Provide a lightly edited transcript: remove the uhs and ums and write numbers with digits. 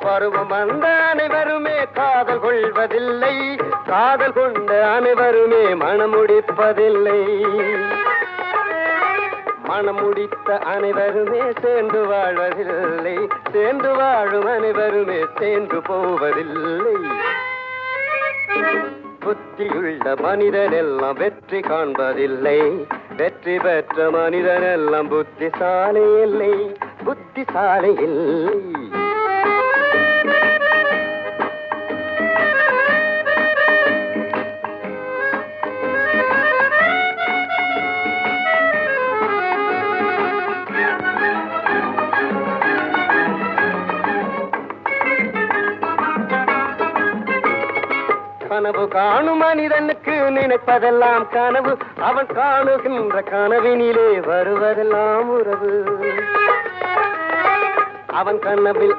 பருவம் வந்த அனைவருமே காதல் கொள்வதில்லை, காதல் கொண்ட அனைவருமே மனம் முடிப்பதில்லை. மனம் முடித்த அனைவருமே சேர்ந்து வாழ்வதில்லை, சேர்ந்து வாழும் அனைவருமே சேர்ந்து போவதில்லை. புத்தியுள்ள மனிதனெல்லாம் வெற்றி காண்பதில்லை, வெற்றி பெற்ற மனிதனெல்லாம் புத்திசாலி இல்லை, புத்திசாலி இல்லை. கனவு காணும் மனிதனுக்கு நினைப்பதெல்லாம் கனவு, அவன் காணுகின்ற கனவினிலே வருவதெல்லாம் உறவு. அவன் கனவில்